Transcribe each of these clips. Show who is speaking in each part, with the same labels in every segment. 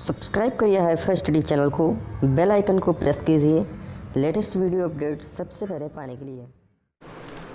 Speaker 1: Subscribe करिए hi fi study channel को, bell icon को प्रेस कीजिए लेटेस्ट वीडियो अपडेट सबसे पहले पाने के लिए।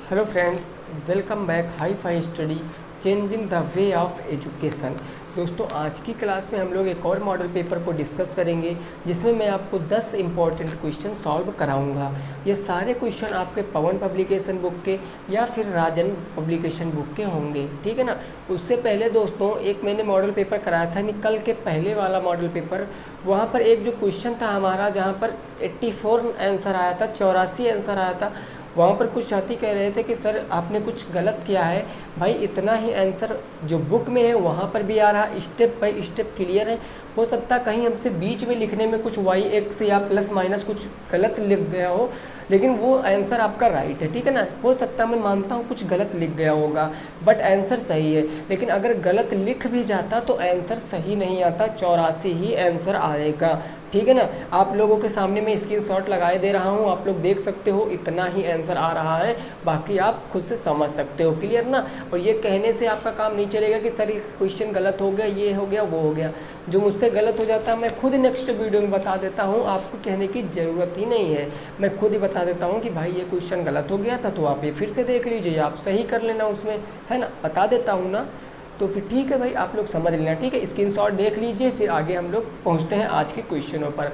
Speaker 2: Hello friends, welcome back hi fi study changing the way of education. दोस्तों, आज की क्लास में हम लोग एक और मॉडल पेपर को डिस्कस करेंगे जिसमें मैं आपको 10 इंपॉर्टेंट क्वेश्चन सॉल्व कराऊंगा। ये सारे क्वेश्चन आपके पवन पब्लिकेशन बुक के या फिर राजन पब्लिकेशन बुक के होंगे, ठीक है ना। उससे पहले दोस्तों एक मैंने मॉडल पेपर कराया था, यानी कल के पहले वाला मॉडल पेपर। वहाँ पर एक जो क्वेश्चन था हमारा, जहाँ पर 84 आंसर आया था, 84 आंसर आया था। वहाँ पर कुछ साथी कह रहे थे कि सर आपने कुछ गलत किया है। भाई इतना ही आंसर जो बुक में है वहाँ पर भी आ रहा, स्टेप बाय स्टेप क्लियर है। हो सकता है कहीं हमसे बीच में लिखने में कुछ वाई एक्स या प्लस माइनस कुछ गलत लिख गया हो, लेकिन वो आंसर आपका राइट है, ठीक है ना। हो सकता है, मैं मानता हूँ कुछ गलत लिख गया होगा, बट आंसर सही है। लेकिन अगर गलत लिख भी जाता तो आंसर सही नहीं आता, 84 ही आंसर आएगा, ठीक है ना। आप लोगों के सामने मैं स्क्रीनशॉट लगाए दे रहा हूँ, आप लोग देख सकते हो इतना ही आंसर आ रहा है, बाकी आप खुद से समझ सकते हो, क्लियर ना। और ये कहने से आपका काम नहीं चलेगा कि सर क्वेश्चन गलत हो गया, ये हो गया, वो हो गया। जो मुझसे गलत हो जाता है मैं खुद नेक्स्ट वीडियो में बता देता हूँ, आपको कहने की ज़रूरत ही नहीं है। मैं खुद ही बता देता हूँ कि भाई ये क्वेश्चन गलत हो गया था, तो आप ये फिर से देख लीजिए, आप सही कर लेना उसमें, है ना। बता देता हूँ ना, तो फिर ठीक है भाई, आप लोग समझ लेना, ठीक है। स्क्रीनशॉट देख लीजिए, फिर आगे हम लोग पहुंचते हैं आज के क्वेश्चनों पर।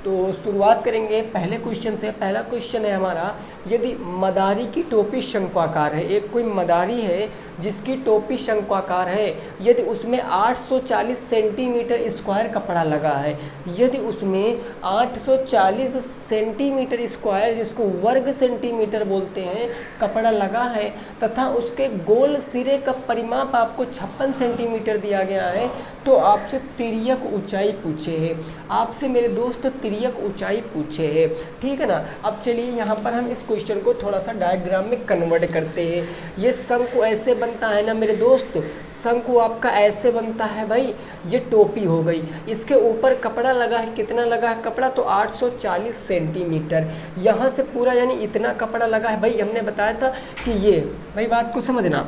Speaker 2: तो शुरुआत करेंगे पहले क्वेश्चन से। पहला क्वेश्चन है हमारा, यदि मदारी की टोपी शंक्वाकार है, एक कोई मदारी है जिसकी टोपी शंक्वाकार है, यदि उसमें 840 सेंटीमीटर स्क्वायर कपड़ा लगा है, यदि उसमें 840 सेंटीमीटर स्क्वायर, जिसको वर्ग सेंटीमीटर बोलते हैं, कपड़ा लगा है, तथा उसके गोल सिरे का परिमाप आपको 56 सेंटीमीटर दिया गया है, तो आपसे तिर्यक ऊंचाई पूछे है। आपसे मेरे दोस्त तिर्यक ऊंचाई पूछे है, ठीक है ना। अब चलिए यहाँ पर हम इस क्वेश्चन को थोड़ा सा डायग्राम में कन्वर्ट करते हैं। ये शंकु ऐसे बनता है ना मेरे दोस्त, शंकु आपका ऐसे बनता है भाई। ये टोपी हो गई, इसके ऊपर कपड़ा लगा है, कितना लगा है कपड़ा, तो 840 सेंटीमीटर। यहाँ से पूरा यानी इतना कपड़ा लगा है भाई। हमने बताया था कि ये भाई, बात को समझना,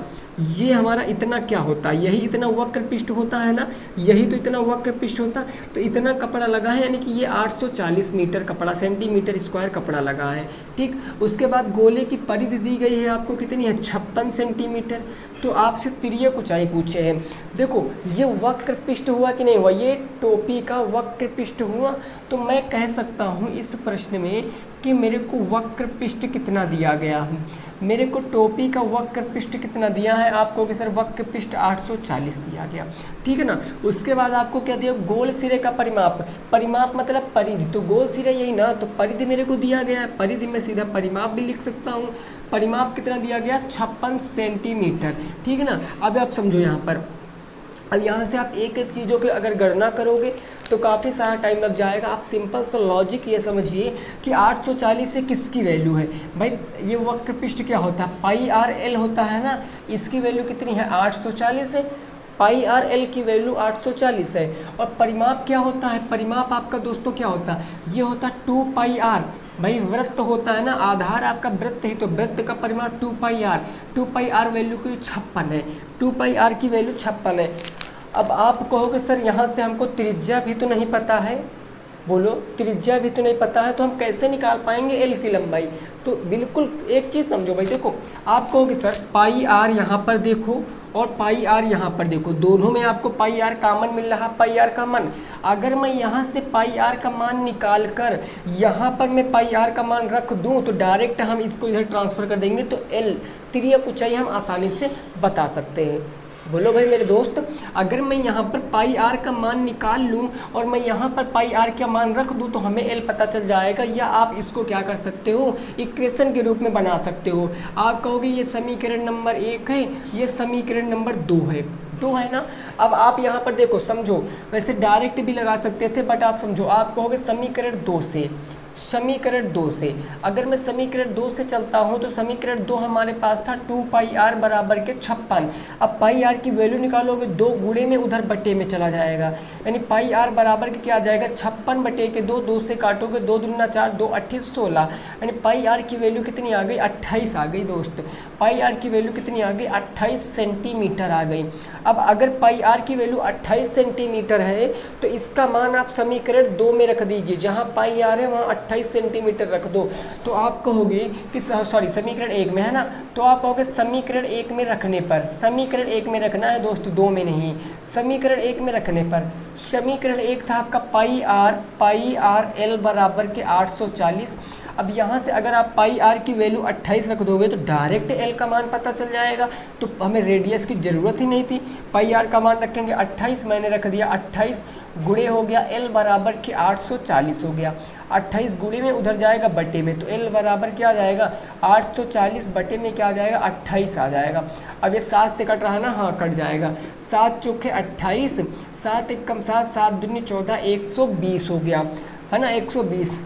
Speaker 2: ये हमारा इतना क्या होता है, यही इतना वक्र पृष्ठ होता है ना, यही तो इतना वक्र पृष्ठ होता। तो इतना कपड़ा लगा है, यानी कि ये 840 मीटर कपड़ा, सेंटीमीटर स्क्वायर कपड़ा लगा है, ठीक। उसके बाद गोले की परिधि दी गई है आपको, कितनी है, 56 सेंटीमीटर। तो आपसे तिर्यक ऊंचाई पूछे हैं। देखो ये वक्र पृष्ठ हुआ कि नहीं हुआ, ये टोपी का वक्र पृष्ठ हुआ। तो मैं कह सकता हूँ इस प्रश्न में कि मेरे को वक्र पृष्ठ कितना दिया गया है, मेरे को टोपी का वक्र पृष्ठ कितना दिया है आपको, कि सर वक्र पृष्ठ 840 दिया गया, ठीक है ना। उसके बाद आपको क्या दिया, गोल सिरे का परिमाप, परिमाप मतलब परिधि, तो गोल सिरे यही ना, तो परिधि मेरे को दिया गया है, परिधि में सीधा परिमाप भी लिख सकता हूँ। परिमाप कितना दिया गया, 56 सेंटीमीटर, ठीक है ना। अब आप समझो यहाँ पर, अब यहाँ से आप एक एक चीज़ों की अगर गणना करोगे तो काफ़ी सारा टाइम लग जाएगा। आप सिंपल सा लॉजिक ये समझिए कि 840 से किसकी वैल्यू है भाई, ये वक्र पृष्ठ क्या होता है, पाई आर एल होता है ना, इसकी वैल्यू कितनी है, 840 है। पाई आर एल की वैल्यू 840 है। और परिमाप क्या होता है, परिमाप आपका दोस्तों क्या होता है, ये होता है 2 पाई आर। भाई वृत्त होता है ना, आधार आपका वृत्त है, तो वृत्त का परिमाप 2 पाई आर। 2 पाई आर वैल्यू की 56 है, 2 पाई आर की वैल्यू 56 है। अब आप कहोगे सर यहाँ से हमको त्रिज्या भी तो नहीं पता है, बोलो त्रिज्या भी तो नहीं पता है, तो हम कैसे निकाल पाएंगे एल की लंबाई। तो बिल्कुल एक चीज़ समझो भाई, देखो आप कहोगे सर पाई आर यहाँ पर देखो और पाई आर यहाँ पर देखो, दोनों में आपको पाई आर कॉमन मिल रहा, पाई आर का मान। अगर मैं यहाँ से पाई आर का मान निकाल कर यहाँ पर मैं पाई आर का मान रख दूँ, तो डायरेक्ट हम इसको इधर ट्रांसफ़र कर देंगे, तो एल तिर्यक ऊंचाई हम आसानी से बता सकते हैं। बोलो भाई मेरे दोस्त, अगर मैं यहाँ पर पाई आर का मान निकाल लूँ और मैं यहाँ पर पाई आर का मान रख दूँ, तो हमें एल पता चल जाएगा। या आप इसको क्या कर सकते हो, इक्वेशन के रूप में बना सकते हो। आप कहोगे ये समीकरण नंबर 1 है, ये समीकरण नंबर 2 है, 2 है ना। अब आप यहाँ पर देखो, समझो, वैसे डायरेक्ट भी लगा सकते थे, बट आप समझो, आप कहोगे समीकरण 2 से, समीकरण 2 से, अगर मैं समीकरण 2 से चलता हूं तो समीकरण 2 हमारे पास था 2 पाई आर बराबर के 56। अब पाई आर की वैल्यू निकालोगे, 2 गुणे में उधर बटे में चला जाएगा, यानी पाई आर बराबर के क्या आ जाएगा, 56 बटे के 2, 2 से काटोगे 2 दूना 4, 2 28 16, यानी पाई आर की वैल्यू कितनी आ गई, 28 आ गई दोस्त। पाई आर की वैल्यू कितनी आ गई, 28 सेंटीमीटर आ गई। अब अगर पाई आर की वैल्यू 28 सेंटीमीटर है तो इसका मान आप समीकरण 2 में रख दीजिए, जहाँ पाई आर है वहाँ 28 सेंटीमीटर रख दो। तो आप कहोगे कि सॉरी समीकरण 1 में है ना, तो आप कहोगे समीकरण 1 में रखने पर, समीकरण 1 में रखना है दोस्तों, 2 में नहीं। समीकरण 1 में रखने पर समीकरण 1 था आपका पाई आर एल बराबर के 840। अब यहाँ से अगर आप पाई आर की वैल्यू 28 रख दोगे तो डायरेक्ट एल का मान पता चल जाएगा, तो हमें रेडियस की ज़रूरत ही नहीं थी। पाई आर का मान रखेंगे 28, मैंने रख दिया 28 गुणे हो गया एल बराबर के 840 हो गया। 28 गुणे में उधर जाएगा बटे में, तो एल बराबर क्या आ जाएगा 840 बटे में क्या आ जाएगा 28 आ जाएगा। अब ये 7 से कट रहा है ना, हाँ कट जाएगा। 7 चौके 28, 7 एक कम 7, 7 दूनी 14, 120 हो गया है ना, 120।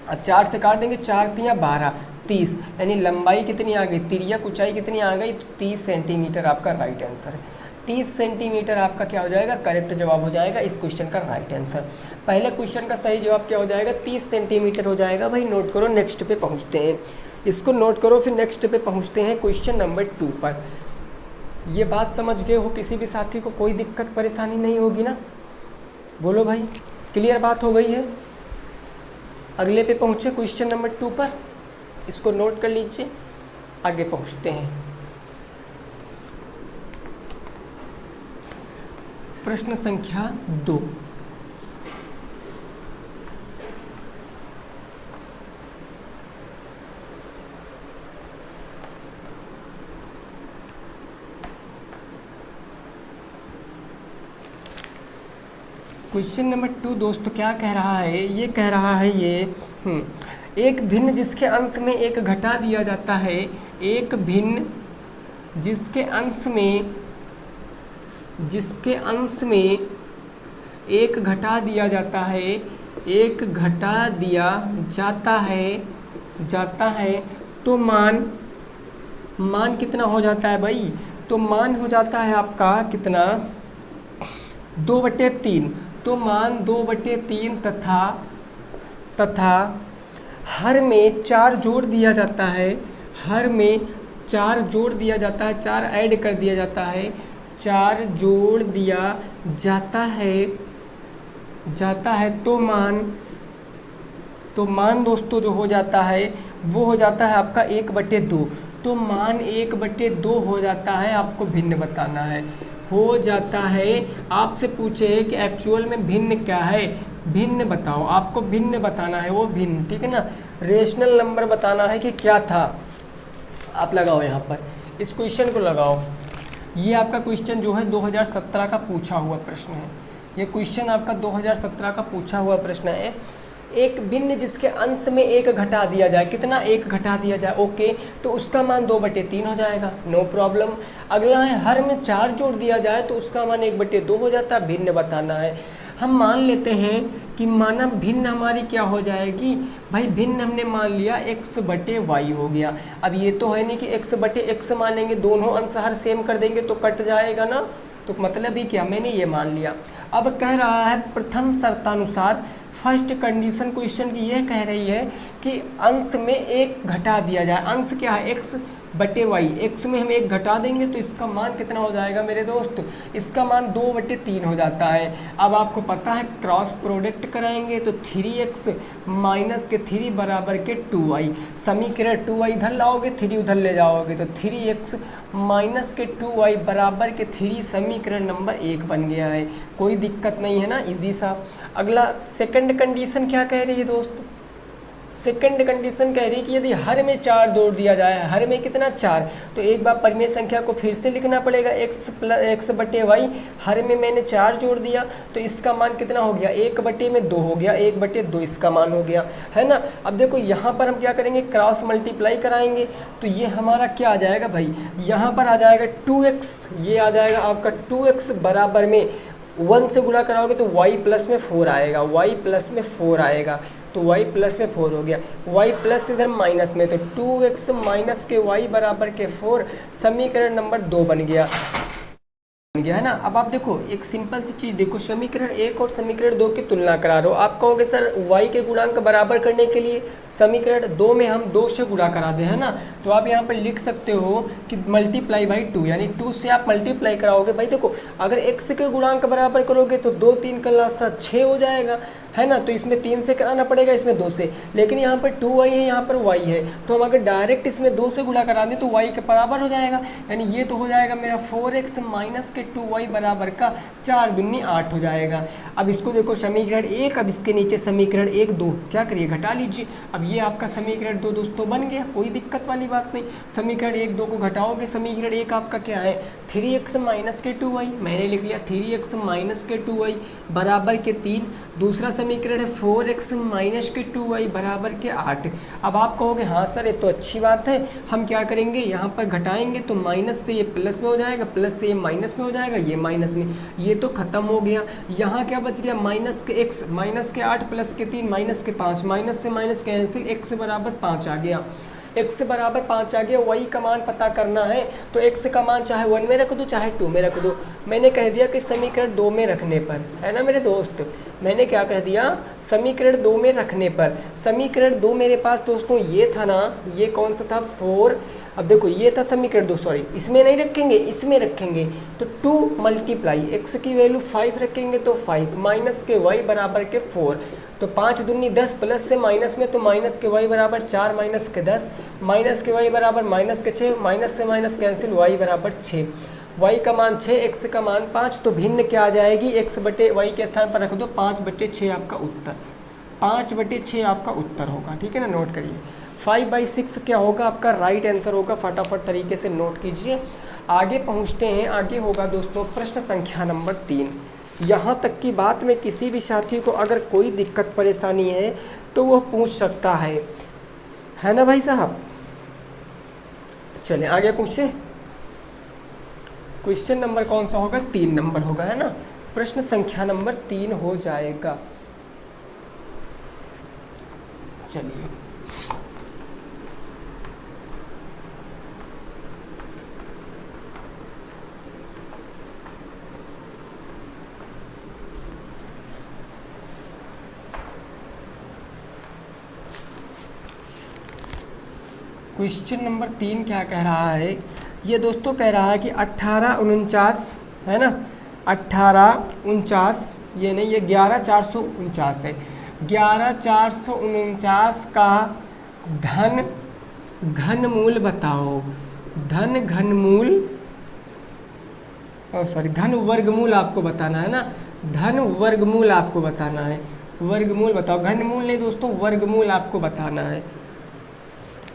Speaker 2: अब 4 से काट देंगे, 4 तिया 12, 30, यानी लंबाई कितनी आ गई, तिर्यक ऊंचाई कितनी आ गई, तो 30 सेंटीमीटर आपका राइट आंसर है। 30 सेंटीमीटर आपका क्या हो जाएगा, करेक्ट जवाब हो जाएगा इस क्वेश्चन का राइट आंसर। पहले क्वेश्चन का सही जवाब क्या हो जाएगा, 30 सेंटीमीटर हो जाएगा। भाई नोट करो, नेक्स्ट पे पहुँचते हैं, इसको नोट करो, फिर नेक्स्ट पे पहुँचते हैं क्वेश्चन नंबर 2 पर। ये बात समझ गए हो, किसी भी साथी को कोई दिक्कत परेशानी नहीं होगी ना, बोलो भाई, क्लियर बात हो गई है। अगले पे पहुँचे क्वेश्चन नंबर 2 पर, इसको नोट कर लीजिए, आगे पहुँचते हैं। प्रश्न संख्या 2। क्वेश्चन नंबर 2 दोस्तों क्या कह रहा है, ये कह रहा है ये एक भिन्न जिसके अंश में एक घटा दिया जाता है, एक भिन्न जिसके अंश में एक घटा दिया जाता है, एक घटा दिया जाता है तो मान कितना हो जाता है भाई, तो मान हो जाता है आपका कितना 2/3, तो मान 2/3 तथा हर में 4 जोड़ दिया जाता है, हर में 4 जोड़ दिया जाता है, 4 ऐड कर दिया जाता है, 4 जोड़ दिया जाता है तो मान दोस्तों जो हो जाता है वो हो जाता है आपका 1/2। तो मान 1/2 हो जाता है, आपको भिन्न बताना है, हो जाता है। आपसे पूछे कि एक्चुअल में भिन्न क्या है, भिन्न बताओ, आपको भिन्न बताना है, वो भिन्न, ठीक है ना, रेशनल नंबर बताना है कि क्या था। आप लगाओ यहाँ पर, इस क्वेश्चन को लगाओ। ये आपका क्वेश्चन जो है 2017 का पूछा हुआ प्रश्न है, ये क्वेश्चन आपका 2017 का पूछा हुआ प्रश्न है। एक भिन्न जिसके अंश में एक घटा दिया जाए, कितना, एक घटा दिया जाए, ओके, तो उसका मान 2/3 हो जाएगा, नो प्रॉब्लम। अगला है हर में 4 जोड़ दिया जाए तो उसका मान 1/2 हो जाता है, भिन्न बताना है। हम मान लेते हैं कि माना भिन्न हमारी क्या हो जाएगी भाई, भिन्न हमने मान लिया x/y हो गया। अब ये तो है नहीं कि x/x मानेंगे, दोनों अंश हर सेम कर देंगे तो कट जाएगा ना, तो मतलब ही क्या, मैंने ये मान लिया। अब कह रहा है प्रथम शर्तानुसार, फर्स्ट कंडीशन क्वेश्चन की यह कह रही है कि अंश में एक घटा दिया जाए, अंश क्या है x/y, x में हम एक घटा देंगे तो इसका मान कितना हो जाएगा मेरे दोस्त, इसका मान 2/3 हो जाता है। अब आपको पता है क्रॉस प्रोडक्ट कराएंगे तो 3x माइनस के 3 बराबर के 2y, समीकरण 2y इधर लाओगे 3 उधर ले जाओगे तो 3x माइनस के 2y बराबर के 3, समीकरण नंबर 1 बन गया है, कोई दिक्कत नहीं है ना, इजी सा। अगला सेकंड कंडीशन क्या कह रही है दोस्त, सेकंड कंडीशन कह रही है कि यदि हर में 4 जोड़ दिया जाए, हर में कितना 4, तो एक बार परिमेय संख्या को फिर से लिखना पड़ेगा, x/y, हर में मैंने 4 जोड़ दिया तो इसका मान कितना हो गया, 1/2 हो गया, 1/2 इसका मान हो गया, है ना। अब देखो यहाँ पर हम क्या करेंगे, क्रॉस मल्टीप्लाई कराएंगे तो ये हमारा क्या आ जाएगा भाई, यहाँ पर आ जाएगा 2x, ये आ जाएगा आपका 2x बराबर में 1 से गुणा कराओगे तो y प्लस में 4 आएगा, y प्लस में 4 आएगा, तो y प्लस में 4 हो गया, y प्लस इधर माइनस में, तो 2x माइनस के y बराबर के 4, समीकरण नंबर 2 बन गया। गया है ना। अब आप देखो एक सिंपल सी चीज़ देखो, समीकरण 1 और समीकरण 2 की तुलना करा रहे हो। आप कहोगे सर y के गुणांक बराबर करने के लिए समीकरण 2 में हम 2 से गुणा करा दें, है ना। तो आप यहाँ पर लिख सकते हो कि मल्टीप्लाई बाई 2, यानी 2 से आप मल्टीप्लाई कराओगे। भाई देखो अगर x के गुणांक बराबर करोगे तो 2 3 का 6 हो जाएगा, है ना। तो इसमें 3 से कराना पड़ेगा, इसमें 2 से, लेकिन यहाँ पर 2y है, यहाँ पर y है, तो हम अगर डायरेक्ट इसमें 2 से गुणा करा दें तो y के बराबर हो जाएगा, यानी ये तो हो जाएगा मेरा 4x माइनस के 2y बराबर का 4 दूनी 8 हो जाएगा। अब इसको देखो समीकरण 1, अब इसके नीचे समीकरण 1 2 क्या करिए घटा लीजिए। अब ये आपका समीकरण 2 दोस्तों बन गया, कोई दिक्कत वाली बात नहीं। समीकरण 1 2 को घटाओगे, समीकरण 1 आपका क्या है 3x माइनस के 2y, मैंने लिख लिया 3x माइनस के 2y बराबर के 3। दूसरा समीकरण है 4x माइनस के 2y बराबर के 8। अब आप कहोगे हाँ सर ये तो अच्छी बात है, हम क्या करेंगे यहाँ पर घटाएंगे तो माइनस से ये प्लस में हो जाएगा, प्लस से ये माइनस में हो जाएगा, ये माइनस में, ये तो खत्म हो गया। यहाँ क्या बच गया माइनस के x, माइनस के 8 प्लस के 3 माइनस के 5, माइनस से माइनस कैंसिल, x बराबर 5 आ गया। x बराबर 5 आ गया, y का मान पता करना है तो x का मान चाहे 1 में रख दो चाहे 2 में रख दो। मैंने कह दिया कि समीकरण 2 में रखने पर, है ना मेरे दोस्त, मैंने क्या कह दिया समीकरण 2 में रखने पर। समीकरण 2 मेरे पास दोस्तों ये था ना, ये कौन सा था 4। अब देखो ये था समीकरण 2, सॉरी इसमें नहीं रखेंगे, इसमें रखेंगे तो 2 मल्टीप्लाई x की वैल्यू 5 रखेंगे तो 5 माइनस के y बराबर के 4, तो 5 दूनी 10 प्लस से माइनस में, तो माइनस के y बराबर 4 माइनस के 10, माइनस के y बराबर माइनस के 6, माइनस से माइनस कैंसिल, y बराबर 6, y का मान 6 x का मान 5, तो भिन्न क्या आ जाएगी x बटे y के स्थान पर रख दो 5/6 आपका उत्तर, 5/6 आपका उत्तर होगा, ठीक है ना। नोट करिए 5/6 क्या होगा आपका राइट आंसर होगा, फटाफट तरीके से नोट कीजिए। आगे पहुंचते हैं, आगे होगा दोस्तों प्रश्न संख्या नंबर 3। यहाँ तक की बात में किसी भी साथी को अगर कोई दिक्कत परेशानी है तो वह पूछ सकता है ना भाई साहब। चलिए आगे पूछे, क्वेश्चन नंबर कौन सा होगा 3 नंबर होगा, है ना। प्रश्न संख्या नंबर 3 हो जाएगा। चलिए क्वेश्चन नंबर 3 क्या कह रहा है, ये दोस्तों कह रहा है कि 1849 है ना, 1849 ये नहीं, ये 11449 है। 11449 का धन घनमूल बताओ, धन घनमूल, सॉरी धन वर्गमूल आपको बताना है ना, धन वर्गमूल आपको बताना है, वर्गमूल बताओ, घनमूल नहीं दोस्तों, वर्गमूल आपको बताना है।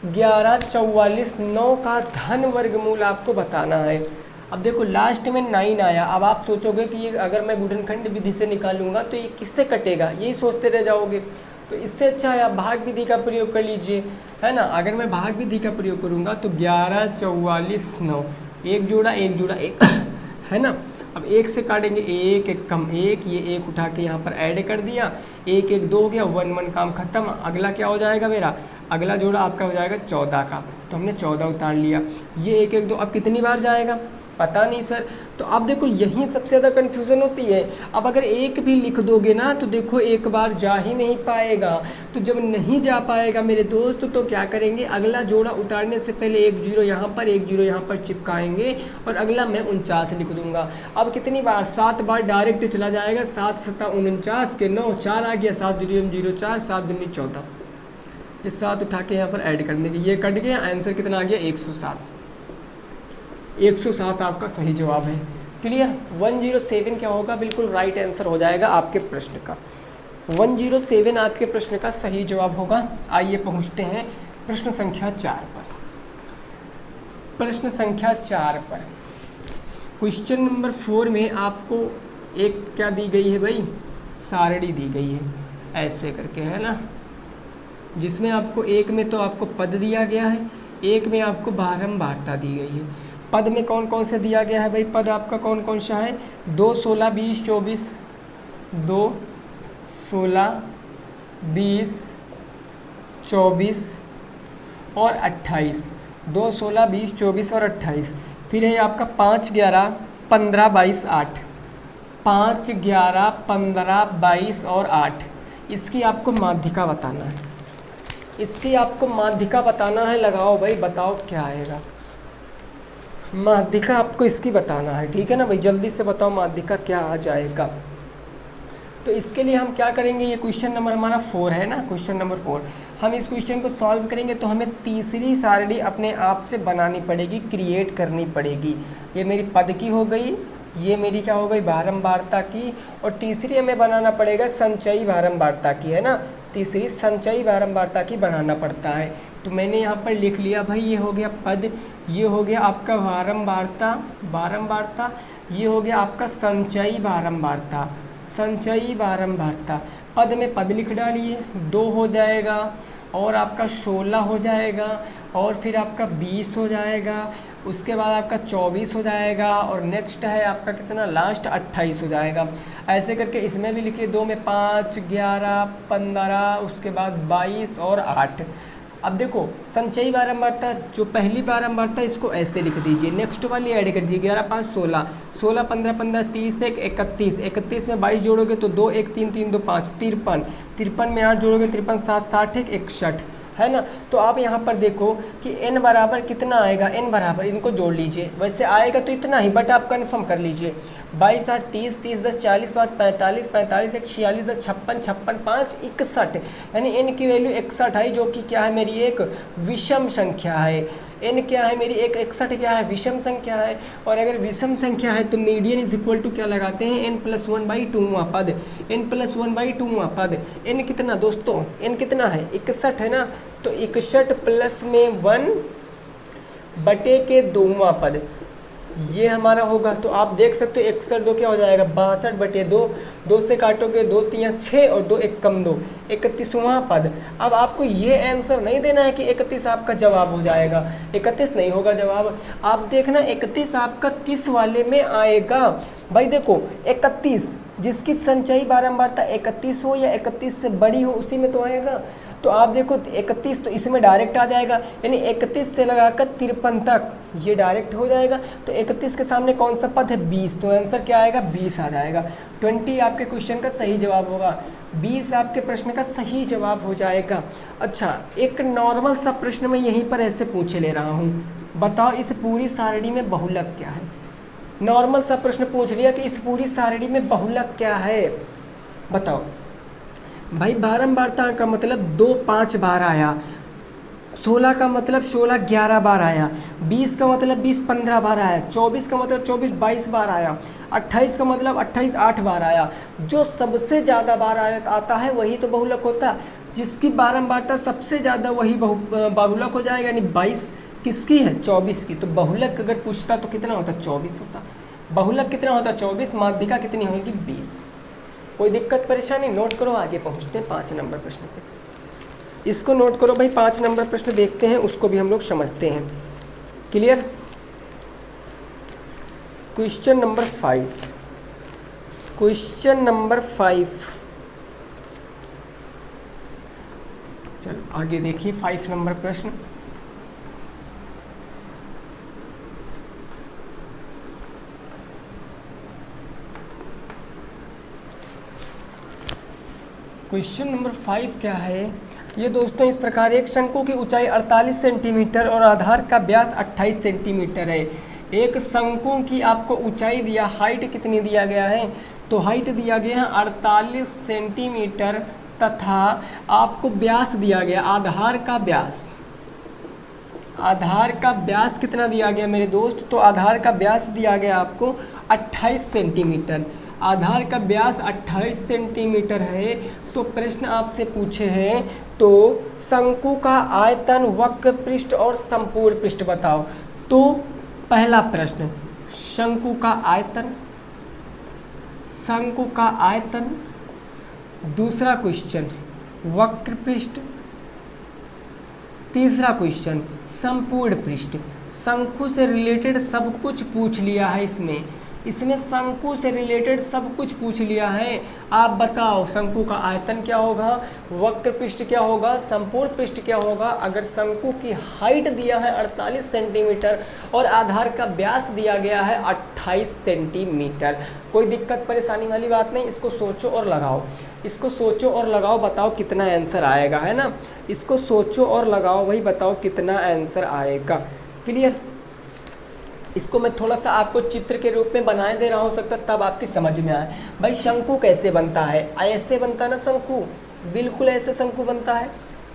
Speaker 2: 11449 का धन वर्गमूल आपको बताना है। अब देखो लास्ट में 9 आया, अब आप सोचोगे कि ये अगर मैं गुणनखंड विधि से निकालूंगा तो ये किससे कटेगा, यही सोचते रह जाओगे। तो इससे अच्छा है आप भाग विधि का प्रयोग कर लीजिए, है ना। अगर मैं भाग विधि का प्रयोग करूंगा तो 11449, एक जोड़ा एक है ना। अब एक से काटेंगे, एक एक कम एक, ये एक उठा के यहाँ पर ऐड कर दिया, एक एक 2 हो गया, 1 1 काम खत्म। अगला क्या हो जाएगा मेरा, अगला जोड़ा आपका हो जाएगा 14 का, तो हमने 14 उतार लिया। ये एक एक 2 अब कितनी बार जाएगा पता नहीं सर। तो अब देखो यही सबसे ज़्यादा कन्फ्यूज़न होती है। अब अगर एक भी लिख दोगे ना तो देखो एक बार जा ही नहीं पाएगा, तो जब नहीं जा पाएगा मेरे दोस्त तो क्या करेंगे, अगला जोड़ा उतारने से पहले एक 0 यहाँ पर एक 0 यहाँ पर चिपकाएंगे और अगला मैं 49 लिख दूंगा। अब कितनी बार, 7 बार डायरेक्ट चला जाएगा, 7 7 49 के 9 4 आ गया, 7 0 0 4 7 दूनी 14, ये 7 उठा के यहाँ पर ऐड कर देंगे, ये कट गया, आंसर कितना आ गया 107। 107 आपका सही जवाब है। क्लियर, 107 क्या होगा, बिल्कुल राइट आंसर हो जाएगा आपके प्रश्न का। 107 आपके प्रश्न का सही जवाब होगा। आइए पहुंचते हैं प्रश्न संख्या 4 पर। प्रश्न संख्या 4 पर क्वेश्चन नंबर 4 में आपको एक क्या दी गई है भाई, सारणी दी गई है ऐसे करके, है ना, जिसमें आपको एक में तो आपको पद दिया गया है, एक में आपको बारंबारता दी गई है। पद में कौन कौन से दिया गया है भाई, पद आपका कौन कौन सा है, 2 16 20 24, 2 16 20 24 और 28, 2 16 20 24 और 28। फिर है आपका 5 11 15 22 8, 5 11 15 22 और 8, इसकी आपको माध्यिका बताना है। इसकी आपको माध्यिका बताना है। लगाओ भाई, बताओ क्या आएगा। माध्यिका आपको इसकी बताना है, ठीक है ना भाई, जल्दी से बताओ माध्यिका क्या आ जाएगा। तो इसके लिए हम क्या करेंगे, ये क्वेश्चन नंबर हमारा 4 है ना, क्वेश्चन नंबर 4। हम इस क्वेश्चन को सॉल्व करेंगे तो हमें तीसरी सारणी अपने आप से बनानी पड़ेगी, क्रिएट करनी पड़ेगी। ये मेरी पद की हो गई, ये मेरी क्या हो गई, बारंबारता की, और तीसरी हमें बनाना पड़ेगा संचयी बारंबारता की, है ना। तीसरी संचयी बारंबारता की बनाना पड़ता है। तो मैंने यहाँ पर लिख लिया भाई, ये हो गया पद, ये हो गया आपका बारंबारता, ये हो गया आपका संचयी बारंबारता, संचयी बारंबारता। पद में पद लिख डालिए, 2 हो जाएगा, और आपका 16 हो जाएगा, और फिर आपका 20 हो जाएगा, उसके बाद आपका 24 हो जाएगा, और नेक्स्ट है आपका कितना, लास्ट 28 हो जाएगा। ऐसे करके इसमें भी लिखिए, 2 में 5 11 15, उसके बाद 22 और 8। अब देखो संचयी बारंबारता, जो पहली बारंबारता इसको ऐसे लिख दीजिए, नेक्स्ट वाली ऐड कर दीजिए, 11 5 16, 16 15 15 30 1 31, 31 में 22 जोड़ोगे तो 2 1 3 3 2 5 53, 53 में 8 जोड़ोगे 53 7 60 1 61, है ना। तो आप यहाँ पर देखो कि n बराबर कितना आएगा, n बराबर, इनको जोड़ लीजिए, वैसे आएगा तो इतना ही, बट आप कन्फर्म कर लीजिए। 22 8 30 30 10 40 5 45 45 1 46 10 56 56 5 61, यानी n की वैल्यू 61 है, जो कि क्या है, मेरी एक विषम संख्या है। n क्या है, मेरी एक 61 क्या है, विषम संख्या है। और अगर विषम संख्या है तो मीडियन इज इक्वल टू क्या लगाते हैं, n+1/2वां पद, n+1/2वां पद। n कितना दोस्तों, n कितना है, 61 है ना, तो 61 प्लस में 1/2वां पद, ये हमारा होगा। तो आप देख सकते हो 61 2 क्या हो जाएगा, 62/2, 2 से काटोगे 2 3 6 और 2 1 कम 2, 31वां पद। अब आपको ये आंसर नहीं देना है कि 31 आपका जवाब हो जाएगा, 31 नहीं होगा जवाब। आप देखना 31 आपका किस वाले में आएगा। भाई देखो 31 जिसकी संचयी बारंबारता 31 हो या 31 से बड़ी हो, उसी में तो आएगा। तो आप देखो 31 तो इसमें डायरेक्ट आ जाएगा, यानी 31 से लगाकर 53 तक ये डायरेक्ट हो जाएगा। तो 31 के सामने कौन सा पद है, 20, तो आंसर क्या आएगा, 20 आ जाएगा। 20 आपके क्वेश्चन का सही जवाब होगा, 20 आपके प्रश्न का सही जवाब हो जाएगा। अच्छा, एक नॉर्मल सा प्रश्न मैं यहीं पर ऐसे पूछे ले रहा हूँ, बताओ इस पूरी सारणी में बहुलक क्या है। नॉर्मल सा प्रश्न पूछ लिया कि इस पूरी सारणी में बहुलक क्या है, बताओ। भाई बारंबारता का मतलब 2 5 बार आया, 16 का मतलब 16 11 बार आया, 20 का मतलब 20 15 बार आया, 24 का मतलब 24 22 बार आया, 28 का मतलब 28 8 बार आया। जो सबसे ज़्यादा बार आता है वही तो बहुलक होता, जिसकी बारंबारता सबसे ज़्यादा वही बहुलक हो जाएगा। यानी 22 किसकी है, 24 की। तो बहुलक अगर पूछता तो कितना होता, 24 होता। बहुलक कितना होता, 24। माध्यिका कितनी होगी, 20। कोई दिक्कत परेशानी, नोट करो, आगे पहुँचते हैं 5 नंबर प्रश्न पे। इसको नोट करो भाई, 5 नंबर प्रश्न देखते हैं, उसको भी हम लोग समझते हैं। Clear. Question number 5, question number 5, चलो आगे देखिए 5 नंबर प्रश्न। क्वेश्चन नंबर 5 क्या है ये दोस्तों, इस प्रकार एक शंकु की ऊंचाई 48 सेंटीमीटर और आधार का व्यास 28 सेंटीमीटर है। एक शंकु की आपको ऊंचाई दिया, हाइट कितनी दिया गया है, तो हाइट दिया गया है 48 सेंटीमीटर तथा आपको व्यास दिया गया, आधार का व्यास, आधार का व्यास कितना दिया गया मेरे दोस्त, तो आधार का व्यास दिया गया आपको 28 सेंटीमीटर। आधार का व्यास 28 सेंटीमीटर है। तो प्रश्न आपसे पूछे हैं, तो शंकु का आयतन, वक्र पृष्ठ और संपूर्ण पृष्ठ बताओ। तो पहला प्रश्न शंकु का आयतन, शंकु का आयतन। दूसरा क्वेश्चन वक्र पृष्ठ। तीसरा क्वेश्चन संपूर्ण पृष्ठ। शंकु से रिलेटेड सब कुछ पूछ लिया है इसमें, इसमें शंकु से रिलेटेड सब कुछ पूछ लिया है। आप बताओ शंकु का आयतन क्या होगा, वक्र पृष्ठ क्या होगा, संपूर्ण पृष्ठ क्या होगा। अगर शंकु की हाइट दिया है 48 सेंटीमीटर और आधार का व्यास दिया गया है 28 सेंटीमीटर, कोई दिक्कत परेशानी वाली बात नहीं। इसको सोचो और लगाओ, इसको सोचो और लगाओ, बताओ कितना आंसर आएगा, है ना। इसको सोचो और लगाओ भाई, बताओ कितना आंसर आएगा। क्लियर। इसको मैं थोड़ा सा आपको चित्र के रूप में बनाए दे रहा हूँ, सकता तब आपकी समझ में आए। भाई शंकु कैसे बनता है, ऐसे बनता है ना शंकु, बिल्कुल ऐसे शंकु बनता है,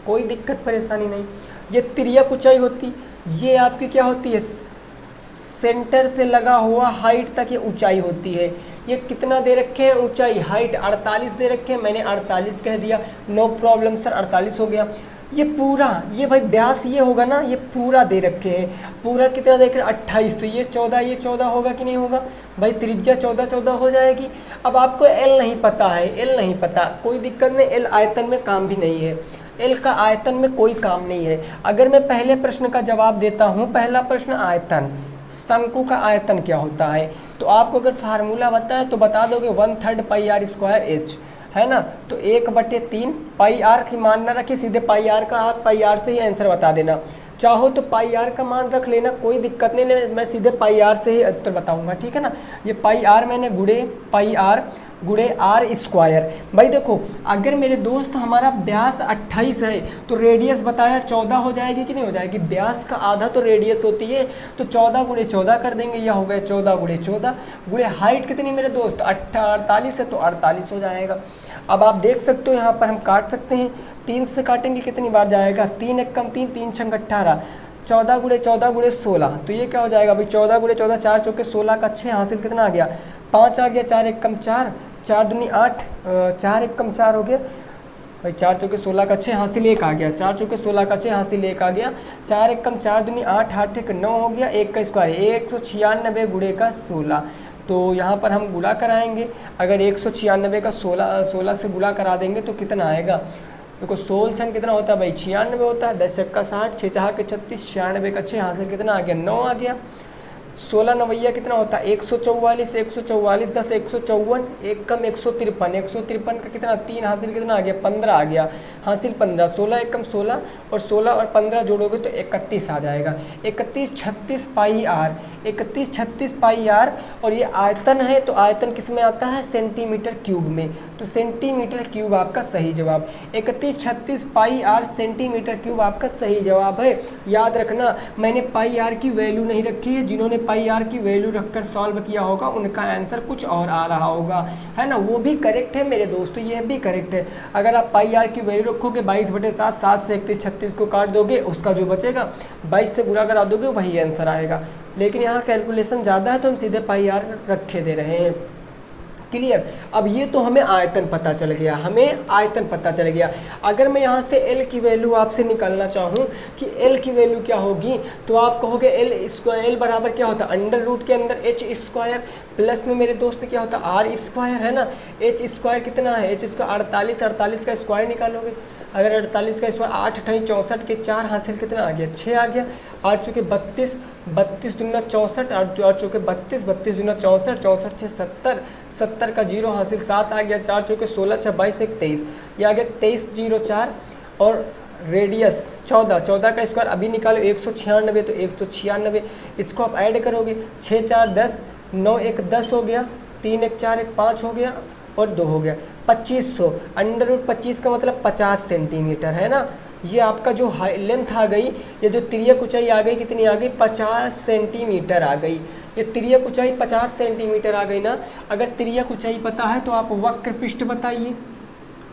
Speaker 2: कोई दिक्कत परेशानी नहीं। ये तिर्यक ऊंचाई होती, ये आपकी क्या होती है, सेंटर से लगा हुआ हाइट तक ये ऊंचाई होती है। ये कितना दे रखे हैं ऊंचाई, हाइट 48 दे रखे हैं, मैंने 48 कह दिया, नो प्रॉब्लम सर 48 हो गया। ये पूरा, ये भाई व्यास ये होगा ना, ये पूरा दे रखे हैं, पूरा कितना देख रहे हैं 28, तो ये 14 होगा कि नहीं होगा भाई, त्रिज्या 14 हो जाएगी। अब आपको एल नहीं पता है, एल नहीं पता, कोई दिक्कत नहीं, एल आयतन में काम भी नहीं है, एल का आयतन में कोई काम नहीं है। अगर मैं पहले प्रश्न का जवाब देता हूँ, पहला प्रश्न आयतन, शंकु का आयतन क्या होता है, तो आपको अगर फार्मूला बताए तो बता दोगे 1/3 पाई आर स्क्वायर एच, है ना। तो 1/3 पाई आर की मान ना रखिए, सीधे पाई आर का, आप पाई आर से ही आंसर बता देना। चाहो तो पाई आर का मान रख लेना, कोई दिक्कत नहीं, मैं सीधे पाई आर से ही उत्तर बताऊंगा, ठीक है ना। ये पाई आर मैंने गुड़े पाई आर गुड़े आर स्क्वायर। भाई देखो, अगर मेरे दोस्त हमारा व्यास 28 है तो रेडियस बताया 14 हो जाएगी कि नहीं हो जाएगी, व्यास का आधा तो रेडियस होती है, तो 14 × 14 कर देंगे, यह हो गया 14 × 14 गुड़े हाइट कितनी मेरे दोस्त 48 है, तो 48 हो जाएगा। अब आप देख सकते हो यहाँ पर हम काट सकते हैं, 3 से काटेंगे कितनी बार जाएगा, 3 × 1 3, 3 × 6 18, 14 × 14 × 16, तो ये क्या हो जाएगा भाई 14 × 14, 4 चौके 16 का 6 हासिल कितना आ गया 5 आ गया, 4 × 1 4, 4 दूनी 8, 4 × 1 4 हो गया भाई, 4 चौके 16 का 6 हासिल 1 आ गया, 4 चौके 16 का 6 हासिल 1 आ गया, 4 × 1 4 दूनी 8, 8 × 1 9 हो गया, 1 का स्क्वायर 196 गुणे का 16। तो यहाँ पर हम गुणा कराएंगे, अगर 196 का 16 से गुणा करा देंगे तो कितना आएगा, देखो 16 छन कितना होता है भाई 96 होता है, 10 चक्का 60, 6 चाह के 36, 96 का 6 हासिल कितना आ गया 9 आ गया, 16 नवैया कितना होता है 144, 144 10 154, 1 कम 153, 153 का कितना 3 हासिल कितना आ गया 15 आ गया, हासिल 15, 16 1 कम 16 और 16 और 15 जोड़ोगे तो 31 आ जाएगा, 31 36 पाई आर, 31 36 पाई आर। और ये आयतन है, तो आयतन किस में आता है सेंटीमीटर क्यूब में, तो सेंटीमीटर क्यूब आपका सही जवाब, 31 36 पाई आर सेंटीमीटर क्यूब आपका सही जवाब है। याद रखना, मैंने पाई आर की वैल्यू नहीं रखी है, जिन्होंने पाई आर की वैल्यू रखकर सॉल्व किया होगा उनका आंसर कुछ और आ रहा होगा, है ना, वो भी करेक्ट है मेरे दोस्तों, ये भी करेक्ट है। अगर आप पाई आर की वैल्यू रखोगे 22/7, 7 से 31 36 को काट दोगे, उसका जो बचेगा 22 से गुणा करा दोगे, वही आंसर आएगा। लेकिन यहाँ कैलकुलेशन ज़्यादा है तो हम सीधे पाई आर रखे दे रहे हैं। क्लियर। अब ये तो हमें आयतन पता चल गया, हमें आयतन पता चल गया। अगर मैं यहाँ से L की वैल्यू आपसे निकालना चाहूँ कि L की वैल्यू क्या होगी, तो आप कहोगे L बराबर क्या होता है, अंडर रूट के अंदर h² प्लस में मेरे दोस्त क्या होता है r², है ना। h² कितना है, h² 48, 48 का स्क्वायर निकालोगे, अगर 48 का स्क्वायर 8 × 64 के 4 हासिल कितना आ गया 6 आ गया, 8 चौके 32, 32 दूना 64, 8 चौके 32, 32 दूना 64, 64 6 70, 70 का 0 हासिल 7 आ गया, 4 चौके 16 6 22 1 23, ये आ गया 23 0 4 और रेडियस 14, 14 का स्क्वायर अभी निकालो 196, तो 196 इसको आप ऐड करोगे, 6 4 10, 9 1 10 हो गया, 3 1 4 1 5 हो गया और 2 हो गया, 2500, अंडर रूट 25 का मतलब 50 सेंटीमीटर, है ना। ये आपका जो हाई लेंथ आ गई, ये जो तिर्यक ऊंचाई आ गई कितनी आ गई 50 सेंटीमीटर आ गई, ये तिर्यक ऊंचाई 50 सेंटीमीटर आ गई ना। अगर तिर्यक ऊंचाई पता है तो आप वक्र पृष्ठ बताइए,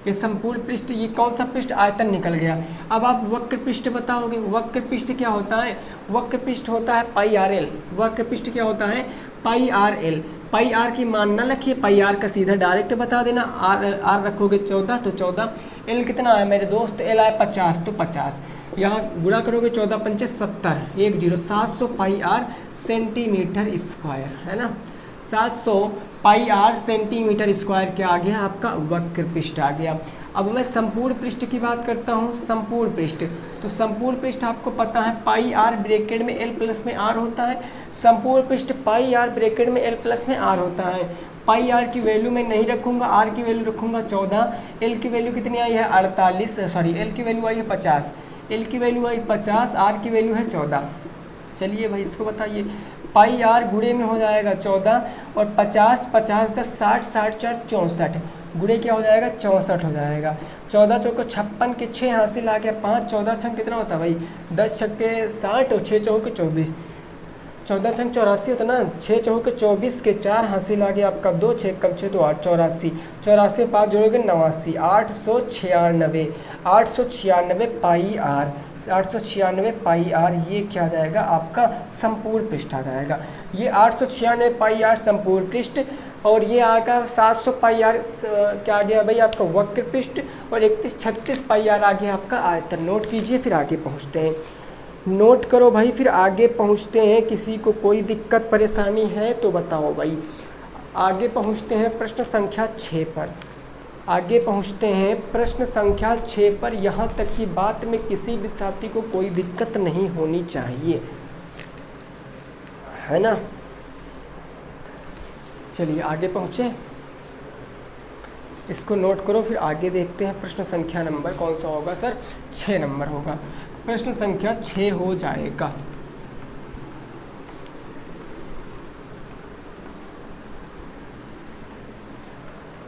Speaker 2: ये संपूर्ण पृष्ठ, ये कौन सा पृष्ठ, आयतन निकल गया। अब आप वक्र पृष्ठ बताओगे, वक्र पृष्ठ क्या होता है, वक्र पृष्ठ होता है पाई आर एल, वक्र पृष्ठ क्या होता है पाई आर एल। पाई आर की मान ना रखिए, पाई आर का सीधा डायरेक्ट बता देना, आर रखोगे 14 तो 14, एल कितना है मेरे दोस्त, एल आए 50 तो 50, यहाँ गुणा करोगे 14 पंचे 70, 1 0, 700 पाई आर सेंटीमीटर स्क्वायर, है ना, 700 पाई आर सेंटीमीटर स्क्वायर क्या आ गया आपका वक्र पृष्ठ आ गया। अब मैं संपूर्ण पृष्ठ की बात करता हूँ। संपूर्ण पृष्ठ, तो संपूर्ण पृष्ठ आपको पता है पाई आर ब्रैकेट में एल प्लस में आर होता है। संपूर्ण पृष्ठ पाई आर ब्रैकेट में एल प्लस में आर होता है। पाई आर की वैल्यू मैं नहीं रखूंगा, आर की वैल्यू रखूंगा 14, एल की वैल्यू कितनी आई है 48, सॉरी एल की वैल्यू आई है 50, एल की वैल्यू आई 50, आर की वैल्यू है 14। चलिए भाई इसको बताइए, पाई आर गुणे में हो जाएगा 14 और 50, 50 10 60, 60 4 64, गुणे क्या हो जाएगा 64 हो जाएगा। 14 चौके 56 के 6 हासिल आ गया 5, 14 छंग कितना होता है भाई 10 छक्के 60 और 6 चौके 24, 14 छंग 84 होता ना, 6 चौके 24 के 4 हासिल आ गया आपका 2, 6 कम 6 तो 8, 84, 84 5 जोड़ोगे 89, 896, 896 पाई आर, 896 पाई आर, ये क्या आ जाएगा आपका संपूर्ण पृष्ठ आ जाएगा। ये 896 पाई आर संपूर्ण पृष्ठ और ये आएगा 700 पाई आर क्या आ गया भाई आपका वक्र पृष्ठ और 3136 पाई आर आ गया आपका आयतन। नोट कीजिए फिर आगे पहुँचते हैं। नोट करो भाई फिर आगे पहुँचते हैं। किसी को कोई दिक्कत परेशानी है तो बताओ भाई। आगे पहुँचते हैं प्रश्न संख्या 6 पर। आगे पहुँचते हैं प्रश्न संख्या 6 पर। यहाँ तक की बात में किसी भी साथी को कोई दिक्कत नहीं होनी चाहिए, है ना। चलिए आगे पहुँचे, इसको नोट करो फिर आगे देखते हैं। प्रश्न संख्या नंबर कौन सा होगा सर 6 नंबर होगा। प्रश्न संख्या 6 हो जाएगा।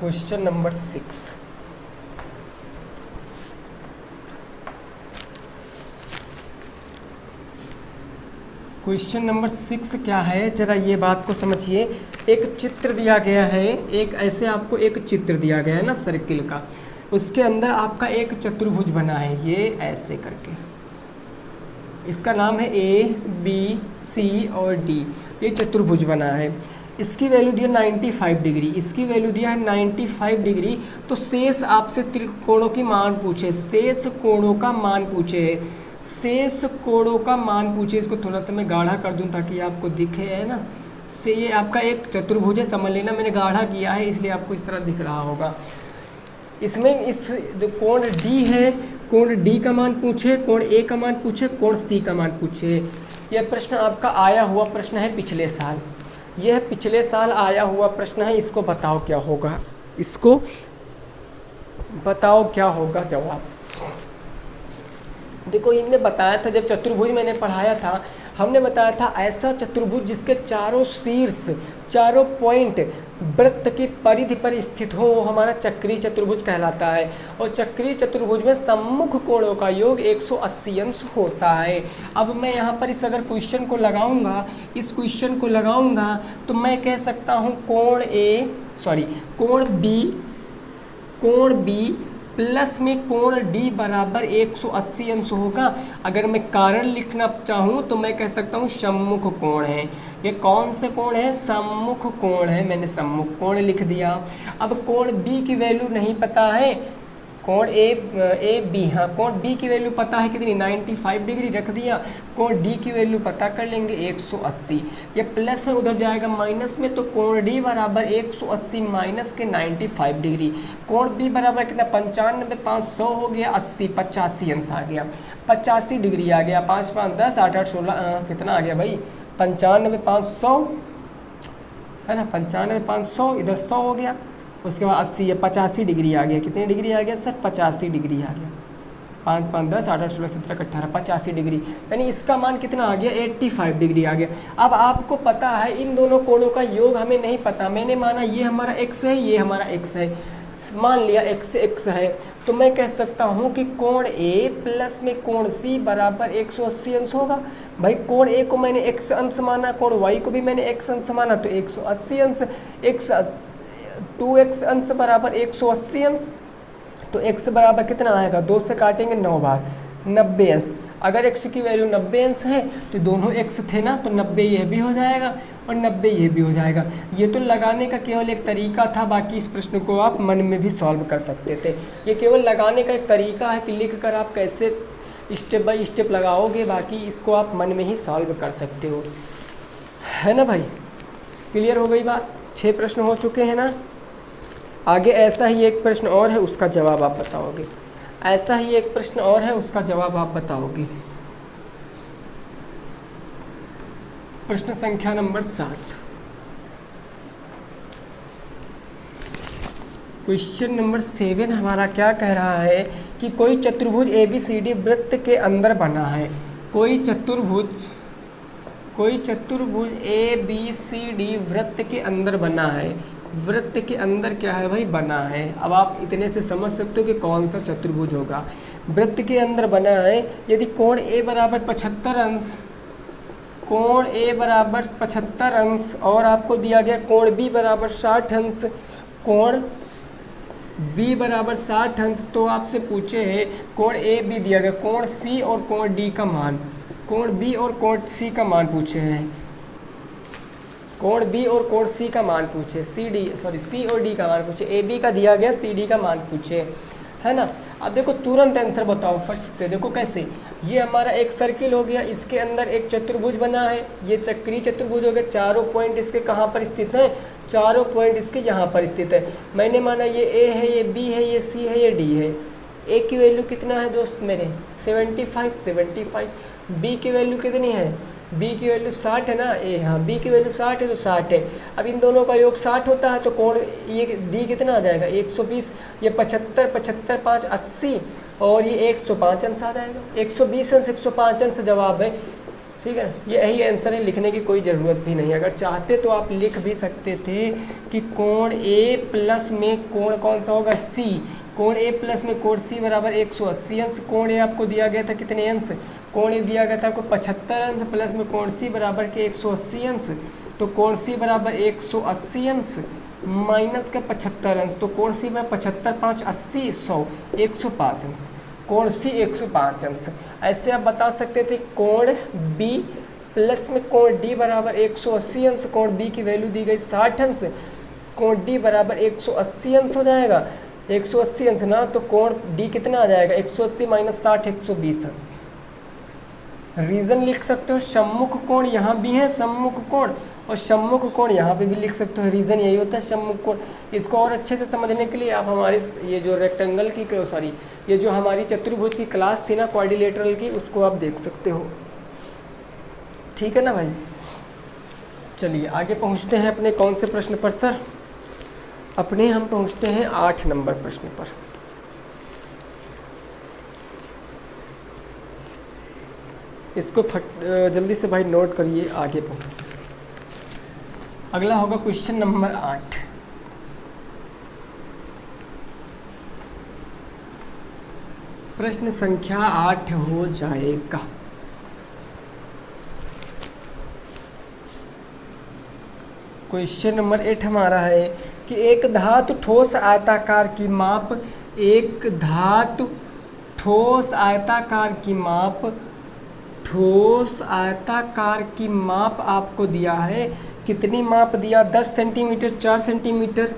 Speaker 2: Question number 6। क्वेश्चन नंबर 6 क्या है जरा ये बात को समझिए। एक चित्र दिया गया है, एक ऐसे आपको एक चित्र दिया गया है ना सर्किल का, उसके अंदर आपका एक चतुर्भुज बना है ये ऐसे करके। इसका नाम है ए बी सी और डी। ये चतुर्भुज बना है, इसकी वैल्यू दिया 95 डिग्री, इसकी वैल्यू दिया है 95 डिग्री। तो शेष आपसे त्रिकोणों की मान पूछे, शेष कोणों का मान पूछे, शेष कोणों का मान पूछे। इसको थोड़ा सा मैं गाढ़ा कर दूं ताकि आपको दिखे, है ना। से ये आपका एक चतुर्भुज है, समझ लेना मैंने गाढ़ा किया है इसलिए आपको इस तरह दिख रहा होगा। इसमें इस कोण डी है, कोण डी का मान पूछे, कोण ए का मान पूछे, कोण सी का मान पूछे। यह प्रश्न आपका आया हुआ प्रश्न है पिछले साल, यह पिछले साल आया हुआ प्रश्न है। इसको बताओ क्या होगा, इसको बताओ क्या होगा जवाब। देखो इनने बताया था, जब चतुर्भुज मैंने पढ़ाया था, हमने बताया था ऐसा चतुर्भुज जिसके चारों शीर्ष, चारों पॉइंट वृत्त की परिधि पर स्थित हो, वो हमारा चक्रीय चतुर्भुज कहलाता है। और चक्रीय चतुर्भुज में सम्मुख कोणों का योग 180 अंश होता है। अब मैं यहाँ पर इस अगर क्वेश्चन को लगाऊंगा, इस क्वेश्चन को लगाऊंगा तो मैं कह सकता हूँ कोण बी प्लस में कोण डी बराबर 180 अंश होगा। अगर मैं कारण लिखना चाहूँ तो मैं कह सकता हूँ सम्मुख कोण है। ये कौन से कोण है, सम्मुख कोण है, मैंने सम्मुख कोण लिख दिया। अब कोण बी की वैल्यू नहीं पता है, कोण ए बी, हाँ कोण बी की वैल्यू पता है कितनी 95 डिग्री रख दिया। कोण डी की वैल्यू पता कर लेंगे 180, ये प्लस में उधर जाएगा माइनस में, तो कोण डी बराबर 180 माइनस के 95 डिग्री। कोण बी बराबर कितना 95 500 हो गया 80, 85 अंश आ गया, 85 डिग्री आ गया। 5 5 10 8 8 16 कितना आ गया भाई 95 500 है ना, 95 500 इधर 100 हो गया, उसके बाद 80 या 85 डिग्री आ गया। कितनी डिग्री आ गया सर 85 डिग्री आ गया। 5 5 10 8 8 16 17 18 85 डिग्री, यानी इसका मान कितना आ गया 85 डिग्री आ गया। अब आपको पता है इन दोनों कोणों का योग हमें नहीं पता, मैंने माना ये हमारा x है, ये हमारा x है, मान लिया x x है, तो मैं कह सकता हूँ कि कोण A प्लस में कोण C बराबर 180 अंश होगा। भाई कोण A को मैंने x अंश माना, कोण Y को भी मैंने x अंश माना, तो 180 अंश, x 2x अंश बराबर 180 अंश, तो x बराबर कितना आएगा 2 से काटेंगे 9 बार 90 अंश। अगर x की वैल्यू 90 अंश है तो दोनों x थे ना, तो 90 यह भी हो जाएगा और 90 ये भी हो जाएगा। ये तो लगाने का केवल एक तरीका था, बाकी इस प्रश्न को आप मन में भी सॉल्व कर सकते थे। ये केवल लगाने का एक तरीका है कि लिख कर आप कैसे स्टेप बाय स्टेप लगाओगे, बाकी इसको आप मन में ही सॉल्व कर सकते हो, है ना भाई। क्लियर हो गई बात? 6 प्रश्न हो चुके हैं ना। आगे ऐसा ही एक प्रश्न और है, उसका जवाब आप बताओगे। ऐसा ही एक प्रश्न और है, उसका जवाब आप बताओगे। प्रश्न संख्या नंबर 7। क्वेश्चन नंबर 7 हमारा क्या कह रहा है कि कोई चतुर्भुज ABCD वृत्त के अंदर बना है। कोई चतुर्भुज ABCD वृत्त के अंदर बना है। वृत्त के अंदर क्या है भाई? बना है। अब आप इतने से समझ सकते हो कि कौन सा चतुर्भुज होगा। वृत्त के अंदर बना है, यदि कोण A बराबर 75 अंश, कोण A बराबर 75 अंश और आपको दिया गया कोण B बराबर 60 अंश, कोण B बराबर 60 अंश, तो आपसे पूछे है कोण A B दिया गया, कोण C और कोण D का मान, कोण B और कोण C का मान पूछे हैं, कोण B और कोण C का मान पूछे, C और D का मान पूछे, AB का दिया गया, CD का मान पूछे, है ना। अब देखो तुरंत आंसर बताओ फट से। देखो कैसे, ये हमारा एक सर्किल हो गया, इसके अंदर एक चतुर्भुज बना है, ये चक्रीय चतुर्भुज हो गया। चारों पॉइंट इसके कहाँ पर स्थित हैं? चारों पॉइंट इसके यहाँ पर स्थित है। मैंने माना ये A है, ये B है, ये C है, ये D है। A की वैल्यू कितना है दोस्त मेरे? 75। B की वैल्यू कितनी है? B की वैल्यू 60 है ना। हाँ, B की वैल्यू 60 है तो 60 है। अब इन दोनों का योग 60 होता है तो कोण ये D कितना आ जाएगा? 120। ये 75, 75, 5, 80 और ये 105 अंश आ जाएगा। 120 अंश 105 अंश जवाब है, ठीक है। ये यही आंसर है, लिखने की कोई ज़रूरत भी नहीं है। अगर चाहते तो आप लिख भी सकते थे कि कोण A प्लस में कोण कौन सा होगा? C। कोण A प्लस में कोण C बराबर 180 अंश। कोण A आपको दिया गया था कितने अंश? कोण A दिया गया था आपको 75 अंश, प्लस में कोण C बराबर के 180 अंश, तो कोण C बराबर 180 अंश माइनस का 75 अंश, तो कोण C में 75, 5, 80, 100, 105 अंश। कोण C 105 अंश। ऐसे आप बता सकते थे कोण B प्लस में कोण D बराबर 180 अंश, कोण B की वैल्यू दी गई 60 अंश, कोण D बराबर 180 अंश हो जाएगा। 180 अंश ना, तो कोण D कितना आ जाएगा? 180 माइनस 60, 120 अंश। रीजन लिख सकते हो, सम्मुख कोण यहाँ भी है, सम्मुख कोण, और सम्मुख कोण यहाँ पे भी लिख सकते हो। रीज़न यही होता है सम्मुख कोण। इसको और अच्छे से समझने के लिए आप हमारे ये जो रेक्टेंगल की ये जो हमारी चतुर्भुज की क्लास थी ना क्वाड्रिलेटरल की, उसको आप देख सकते हो, ठीक है ना भाई। चलिए आगे पहुँचते हैं अपने कौन से प्रश्न पर सर? अपने हम पहुँचते हैं 8 नंबर प्रश्न पर। इसको जल्दी से भाई नोट करिए, आगे पहुँच। अगला होगा क्वेश्चन नंबर 8। प्रश्न संख्या 8 हो जाएगा। क्वेश्चन नंबर 8 हमारा है कि एक धातु ठोस आयताकार की माप, एक धातु ठोस आयताकार की माप, ठोस आयताकार की माप आपको दिया है। कितनी माप दिया? 10 सेंटीमीटर, 4 सेंटीमीटर,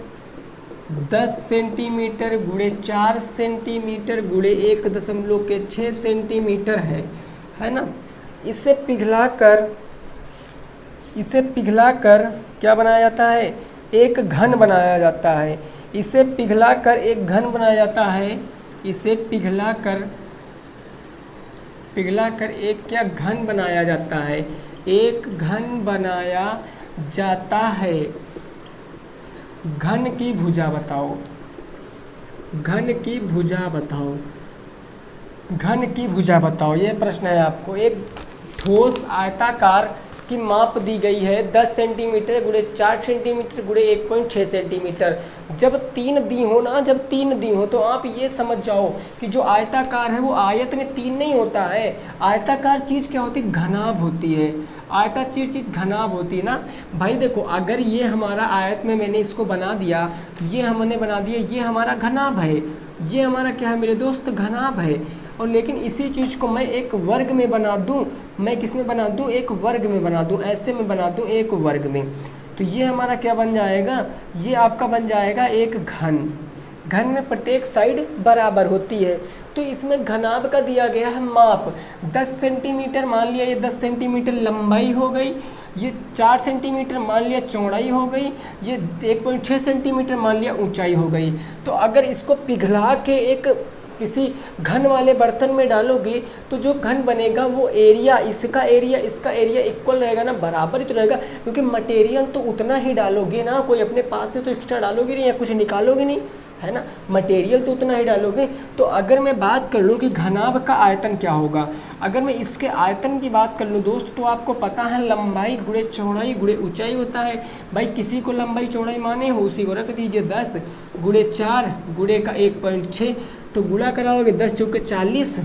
Speaker 2: 10 सेंटीमीटर गुणे 4 सेंटीमीटर गुणे 1.6 सेंटीमीटर है ना। इसे पिघलाकर क्या बनाया जाता है? एक घन बनाया जाता है। इसे पिघलाकर एक घन बनाया जाता है। इसे पिघलाकर एक क्या घन बनाया जाता है? एक घन बनाया जाता है। घन की भुजा बताओ, घन की भुजा बताओ, घन की भुजा बताओ। ये प्रश्न है आपको। एक ठोस आयताकार की माप दी गई है 10 सेंटीमीटर गुणे 4 सेंटीमीटर गुणे 1.6 सेंटीमीटर। जब 3 दी हो ना, जब 3 दी हो तो आप ये समझ जाओ कि जो आयताकार है वो आयत में 3 नहीं होता है। आयताकार चीज़ क्या होती है? घनाभ होती है। आयताकार चीज़ घनाभ होती है ना भाई। देखो अगर ये हमारा आयत में मैंने इसको बना दिया, ये हमने बना दिया, ये हमारा घनाभ है, ये हमारा क्या है मेरे दोस्त? घनाभ है। और लेकिन इसी चीज़ को मैं एक वर्ग में बना दूं, मैं किस में बना दूं? एक वर्ग में बना दूं, ऐसे में बना दूं एक वर्ग में, तो ये हमारा क्या बन जाएगा? ये आपका बन जाएगा एक घन। घन में प्रत्येक साइड बराबर होती है। तो इसमें घनाभ का दिया गया है माप 10 सेंटीमीटर। मान लिया ये 10 सेंटीमीटर लंबाई हो गई, ये 4 सेंटीमीटर मान लिया चौड़ाई हो गई, ये 1.6 सेंटीमीटर मान लिया ऊंचाई हो गई। तो अगर इसको पिघला के एक किसी घन वाले बर्तन में डालोगे तो जो घन बनेगा वो एरिया, इसका एरिया इक्वल रहेगा ना, बराबर ही तो रहेगा, क्योंकि मटेरियल तो उतना ही डालोगे ना, कोई अपने पास से तो एक्स्ट्रा डालोगे नहीं या कुछ निकालोगे नहीं, है ना, मटेरियल तो उतना ही डालोगे। तो अगर मैं बात कर लूँ कि घनाभ का आयतन क्या होगा, अगर मैं इसके आयतन की बात कर लूँ दोस्त, तो आपको पता है लंबाई गुणे चौड़ाई गुणे ऊंचाई होता है। भाई किसी को लंबाई चौड़ाई माने हो उसी को रख दीजिए 10 गुणे 4 गुणे का 1.6, तो गुणा कराओगे 10 चौके 40,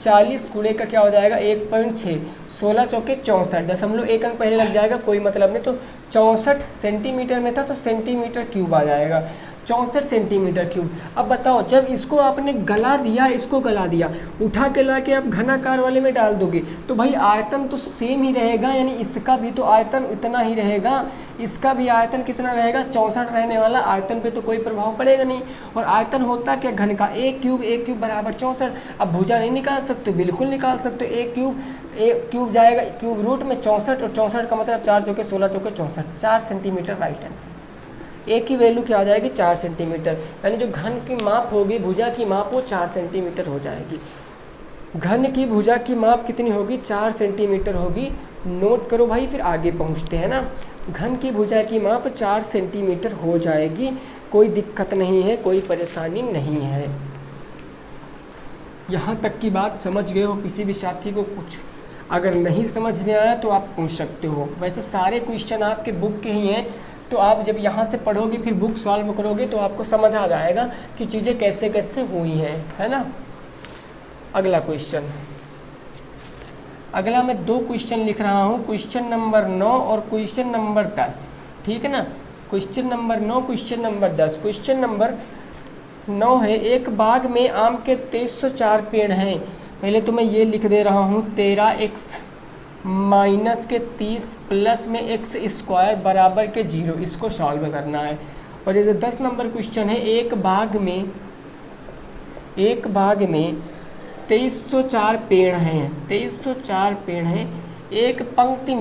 Speaker 2: 40 गुणे का क्या हो जाएगा 1.6, 16 चौके 64, 1 अंक पहले लग जाएगा, कोई मतलब नहीं। तो 64 सेंटीमीटर में था तो सेंटीमीटर क्यूब आ जाएगा, 64 सेंटीमीटर क्यूब। अब बताओ जब इसको आपने गला दिया, इसको गला दिया, उठा के ला के आप घनाकार वाले में डाल दोगे तो भाई आयतन तो सेम ही रहेगा, यानी इसका भी तो आयतन इतना ही रहेगा, इसका भी आयतन कितना रहेगा 64 रहने वाला, आयतन पे तो कोई प्रभाव पड़ेगा नहीं। और आयतन होता क्या घन का, एक क्यूब बराबर 64। अब भुजा नहीं निकाल सकते, बिल्कुल निकाल सकते, एक क्यूब जाएगा क्यूब रूट में 64, और 64 का मतलब 4 चौके 16 चौके 64, 4 सेंटीमीटर राइट आंसर। एक की वैल्यू क्या आ जाएगी 4 सेंटीमीटर, यानी जो घन की माप होगी, भुजा की माप वो 4 सेंटीमीटर हो जाएगी। घन की भुजा की माप कितनी होगी 4 सेंटीमीटर होगी, नोट करो भाई, फिर आगे पहुंचते हैं ना। घन की भुजा की माप 4 सेंटीमीटर हो जाएगी, कोई दिक्कत नहीं है, कोई परेशानी नहीं है। यहाँ तक की बात समझ गए हो? किसी भी साथी को कुछ अगर नहीं समझ में आया तो आप पूछ सकते हो। वैसे सारे क्वेश्चन आपके बुक के ही हैं, तो आप जब यहाँ से पढ़ोगे फिर बुक सॉल्व करोगे तो आपको समझ आ जाएगा कि चीज़ें कैसे कैसे हुई हैं, है ना। अगला क्वेश्चन, अगला मैं 2 क्वेश्चन लिख रहा हूँ, क्वेश्चन नंबर 9 और क्वेश्चन नंबर 10, ठीक है ना। Question number 9, question number 10। Question number 9 है, एक बाग में आम के 2304 पेड़ हैं। पहले तो मैं ये लिख दे रहा हूँ 13x माइनस के 30 प्लस में x स्क्वायर बराबर के 0, इसको सॉल्व करना है। और ये जो 10 नंबर क्वेश्चन है, एक बाग में 2304 पेड़ हैं, 2304 पेड़ हैं, एक पंक्ति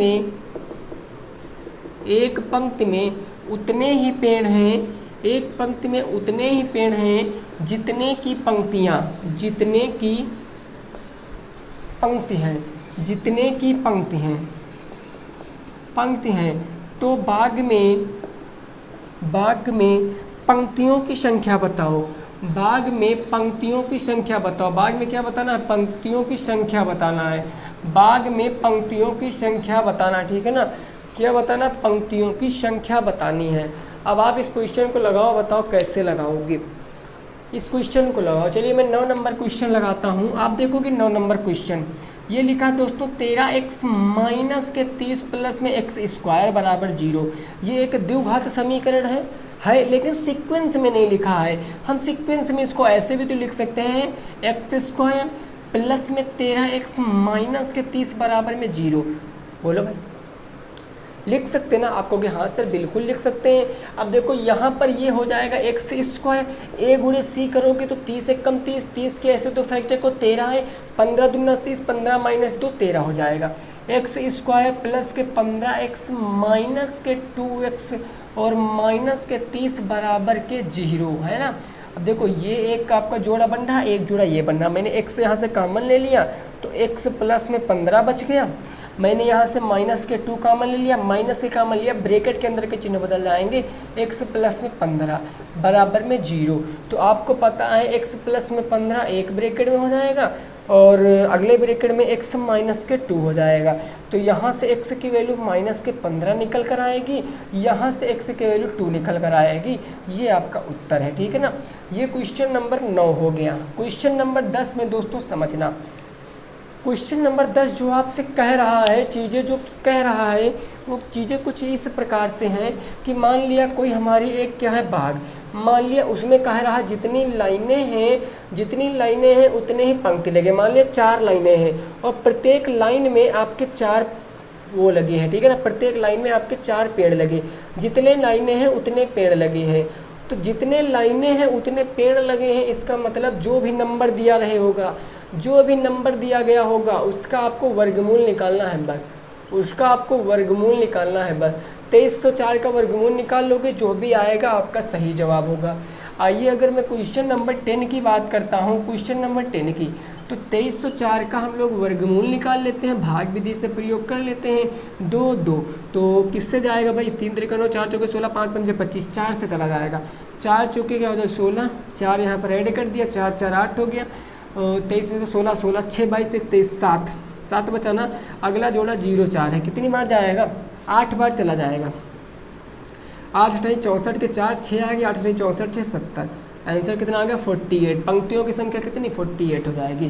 Speaker 2: में उतने ही पेड़ हैं, एक पंक्ति में उतने ही पेड़ हैं जितने की पंक्तियाँ, जितने की पंक्ति हैं। तो बाग में पंक्तियों की संख्या बताओ, बाग में पंक्तियों की संख्या बताओ। बाग में क्या बताना है, पंक्तियों की संख्या बताना है, बाग में पंक्तियों की संख्या बताना, ठीक है ना। क्या बताना, पंक्तियों की संख्या बतानी है। अब आप इस क्वेश्चन को लगाओ, बताओ कैसे लगाओगे इस क्वेश्चन को लगाओ। चलिए मैं 9 नंबर क्वेश्चन लगाता हूँ, आप देखोगे 9 नंबर क्वेश्चन ये लिखा दोस्तों 13x माइनस के 30 प्लस में x स्क्वायर बराबर 0। ये एक द्विघात समीकरण है लेकिन सीक्वेंस में नहीं लिखा है। हम सीक्वेंस में इसको ऐसे भी तो लिख सकते हैं, एक्स स्क्वायर प्लस में 13x माइनस के 30 बराबर में 0। बोलो भाई, लिख सकते हैं ना। आपको कि हाँ सर बिल्कुल लिख सकते हैं। अब देखो यहाँ पर ये हो जाएगा एक्स स्क्वायर, ए गुणे सी करोगे तो 30 एक कम 30, 30 के ऐसे तो फैक्टर को 13 है, 15 दूना 30, 15 माइनस 2 13 हो जाएगा। एक्स स्क्वायर प्लस के 15x माइनस के 2x और माइनस के 30 बराबर के 0, है ना। अब देखो ये एक आपका जोड़ा बन रहा है, एक जोड़ा ये बन रहा। मैंने x यहाँ से कॉमन ले लिया तो x प्लस में 15 बच गया। मैंने यहाँ से माइनस के 2 कॉमन ले लिया, माइनस के कॉमन लिया, ब्रैकेट के अंदर के चिन्ह बदल जाएंगे, x प्लस में 15 बराबर में 0। तो आपको पता है x प्लस में 15 एक ब्रैकेट में हो जाएगा और अगले ब्रैकेट में x माइनस के 2 हो जाएगा। तो यहाँ से x की वैल्यू माइनस के 15 निकल कर आएगी, यहाँ से x की वैल्यू 2 निकल कर आएगी। ये आपका उत्तर है, ठीक है ना। ये क्वेश्चन नंबर 9 हो गया। क्वेश्चन नंबर 10 में दोस्तों समझना, क्वेश्चन नंबर 10 जो आपसे कह रहा है, चीज़ें जो कह रहा है वो चीज़ें कुछ इस प्रकार से हैं कि मान लिया कोई हमारी एक क्या है बाग, मान लिया उसमें कह रहा है जितनी लाइनें हैं उतने ही पंक्ति लगे। मान लिया 4 लाइनें हैं और प्रत्येक लाइन में आपके 4 वो लगे हैं, ठीक है ना। प्रत्येक लाइन में आपके 4 पेड़ लगे, जितने लाइनें हैं उतने पेड़ लगे हैं। तो जितने लाइनें हैं उतने पेड़ लगे हैं, इसका मतलब जो भी नंबर दिया गया होगा उसका आपको वर्गमूल निकालना है बस। उसका आपको वर्गमूल निकालना है बस। 2304 का वर्गमूल निकाल लोगे, जो भी आएगा आपका सही जवाब होगा। आइए अगर मैं क्वेश्चन नंबर 10 की बात करता हूँ, क्वेश्चन नंबर 10 की, तो 2304 का हम लोग वर्गमूल निकाल लेते हैं, भाग विधि से प्रयोग कर लेते हैं। 2 2 तो किससे जाएगा भाई, 3 3 9, 4 चौके 16, 5 5 25, 4 से चला जाएगा। 4 चौके क्या होता है 16, 4 यहाँ पर ऐड कर दिया, 4 4 8 हो गया। 23 में से 16 16, 6 22 23, 7 बचा ना। अगला जोड़ा 0 4 है, कितनी बार जाएगा, 8 बार चला जाएगा। 8 8 64 के 4, 6 आ गया, 8 8 64 6 70, आंसर कितना आ गया 48। पंक्तियों की संख्या कितनी 48 हो जाएगी।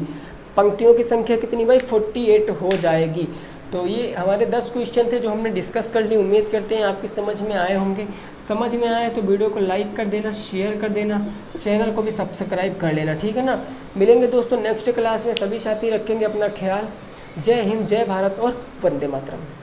Speaker 2: पंक्तियों की संख्या कितनी भाई 48 हो जाएगी। तो ये हमारे 10 क्वेश्चन थे जो हमने डिस्कस कर ली। उम्मीद करते हैं आपकी समझ में आए होंगे। समझ में आए तो वीडियो को लाइक कर देना, शेयर कर देना, चैनल को भी सब्सक्राइब कर लेना, ठीक है ना। मिलेंगे दोस्तों नेक्स्ट क्लास में, सभी साथी रखेंगे अपना ख्याल। जय हिंद, जय भारत और वंदे मातरम।